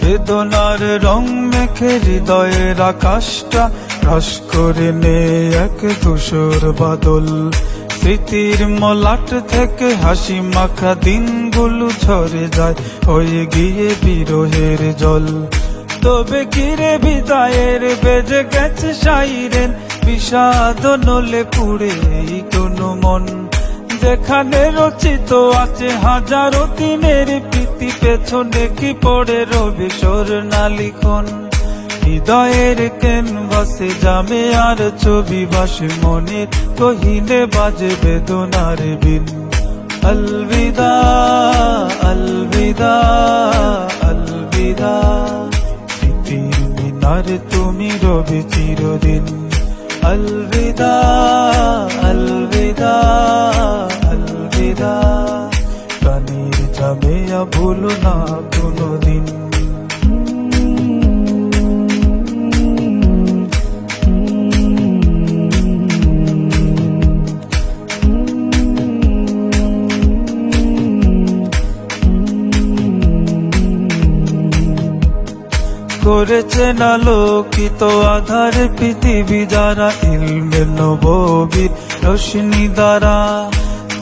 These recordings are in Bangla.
বেদনার রং মেখে হৃদয়ের আকাশটা রস করে নে এক ধূসর বাদল। স্মৃতির মলাট থেকে হাসি মাখা দিনগুলো ঝরে যায় হয়ে গিয়ে বিরহের জল। তবে কিরে বিদায়ের বেজে গেছে সাইরেন, বিষাদ নলে পুড়ে এই কোনো মন। যেখানে রচিত আছে হাজারো দিনের প্রীতি, পেছনে কি পড়ে রবি স্বর্ণালিখন। হৃদয়ের ক্যানভাসে জামে আর ছবি ভাসে মনের গহীনে বাজে বেদনার বিন। আলবিদা আলবিদা আলবিদা, স্মৃতির মিনারে তুমি রবে চিরদিন। আলবিদা আলবিদা আলবিদা, প্রাণীর জামেয়া ভুলো না কোনোদিন। করেছেন আলোকিত আধারে পৃথিবী যারা, ইলমে নববীর রোশনি দ্বারা।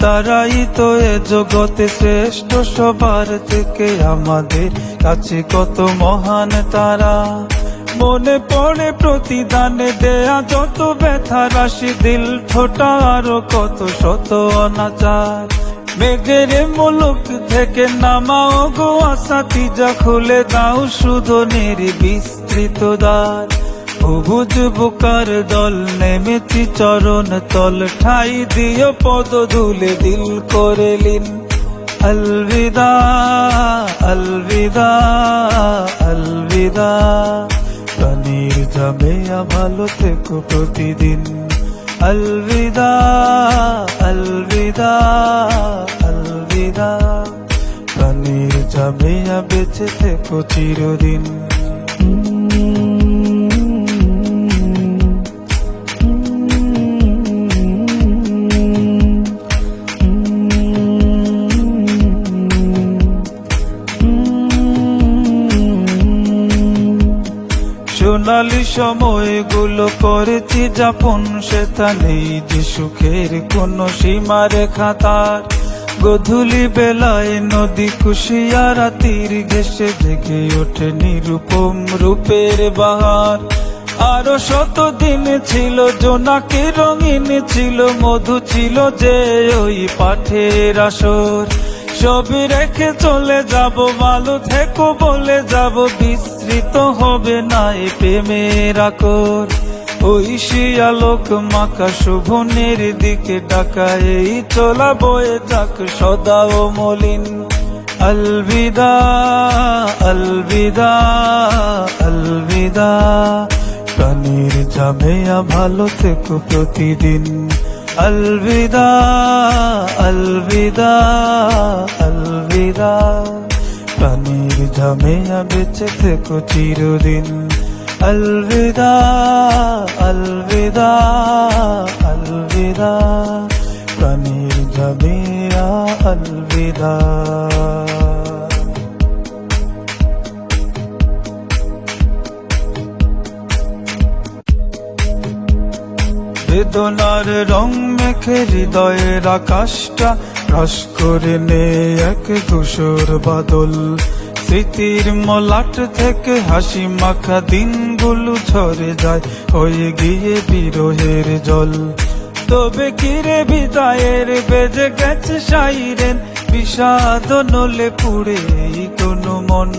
তারাই তো এ জগতে শ্রেষ্ঠ, সবার থেকে আমাদের কাছে কত মহান তারা। মনে পড়ে প্রতিদানে দেয়া যত ব্যথা রাশি, দিল ঠোঁটা আরো কত শত অনাচার। মেঘের মুলুক থেকে নামাও গো আসাতিজা, খুলে দাও শুধনের বিস্তৃত দ্বার। সবুজ বুকার দল নেমেছি চরণ তল, ঠাই দিও পদ ধুলে দিল করে লীন। আলবিদা আলবিদা আলবিদা, প্রাণীর জামেয়া ভালো থেকো প্রতিদিন। আলবিদা আলবিদা আলবিদা, প্রাণীর জামেয়া বেঁচে থেকো চিরদিন। সোনালি সময়গুলো করেছি যাপন, সেটা নেই যে সুখের কোনো সীমা রেখা তার। গধূলি বেলায় নদী কুশিয়ারা তীর ঘেসে জেগে ওঠে নিরূপম রূপের বাহার। আরো শত দিন ছিল জোনাকি রঙিন ছিল, মধু ছিল যে ওই পাঠের আসর। সবই রেখে চলে যাব, ভালো থেকো বলে যাব, বিস্তৃত হবে না এ প্রেমের আকর। ওই শিয়ালোক মাখা শোভনের দিকে ডাকা, এই চলা বয়ে যাক সদা ও মলিন। আলবিদা আলবিদা আলবিদা, প্রাণীর জামেয়া ভালো থেকো প্রতিদিন। আলবিদা আলবিদা আলবিদা, প্রাণীর জামেয়া বেঁচে থেকো চিরদিন। আলবিদা আলবিদা আলবিদা, প্রাণীর জামেয়া আলবিদা। বেদনার রং মেখে হৃদয়ের আকাশটা রস করে নে এক ধূসর বাদল। স্মৃতির মলাট থেকে হাসি মাখা দিনগুলো ঝরে যায় হয়ে গিয়ে বিরহের জল। তবে কিরে বিদায়ের বেজে গেছে সাইরেন, বিষাদ নলে পুড়ে এই কোনো মন।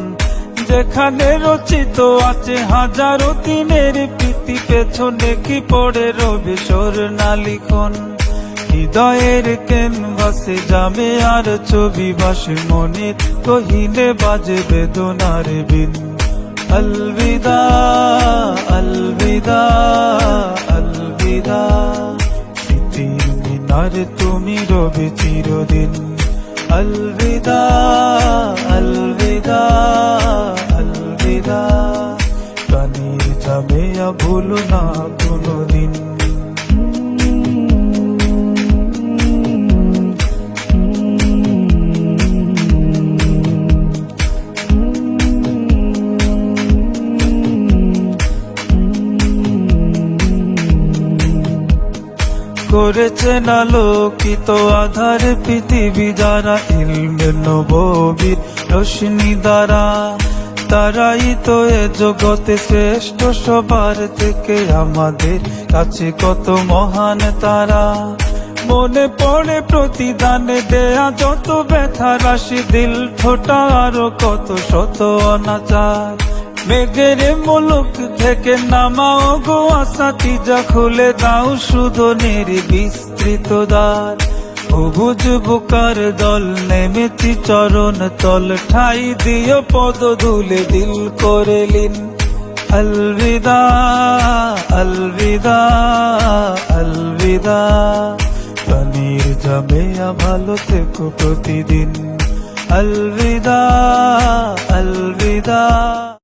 যেখানে রচিত আছে হাজারো দিনের প্রীতি, পেছনে কি পড়ে রবি স্বর্ণালিখন। হৃদয়ের ক্যানভাসে জামে আর ছবি ভাসে মনের গহীনে বাজে বেদনার বিন। আলবিদা আলবিদা আলবিদা, স্মৃতির মিনারে তুমি রবে চিরদিন। আলবিদা আলবিদা আলবিদা, প্রাণীর জামেয়া ভুলো না কোনোদিন। করেছেন আলোকিত আধার পৃথিবী যারা ইলমে নববীর রোশনি দ্বারা, তারাই তো এ জগতে শ্রেষ্ঠ, সবার থেকে আমাদের কাছে কত মহান তারা। মনে পড়ে প্রতিদানে দেয়া যত ব্যথা রাশি, দিল ঠোঁটা আরো কত শত অনাচার। মেঘের মুলুক থেকে নামাও গো আসাতিজা, খুলে দাও সুধনের বিস্তৃত দ্বার। সবুজ বুকার দল নেমেছি চরণ তল, ঠাই দিও পদ ধুলে দিল করে লীন। আলবিদা আলবিদা আলবিদা, প্রাণীর জামেয়া ভালো থেকো প্রতিদিন। আলবিদা আলবিদা।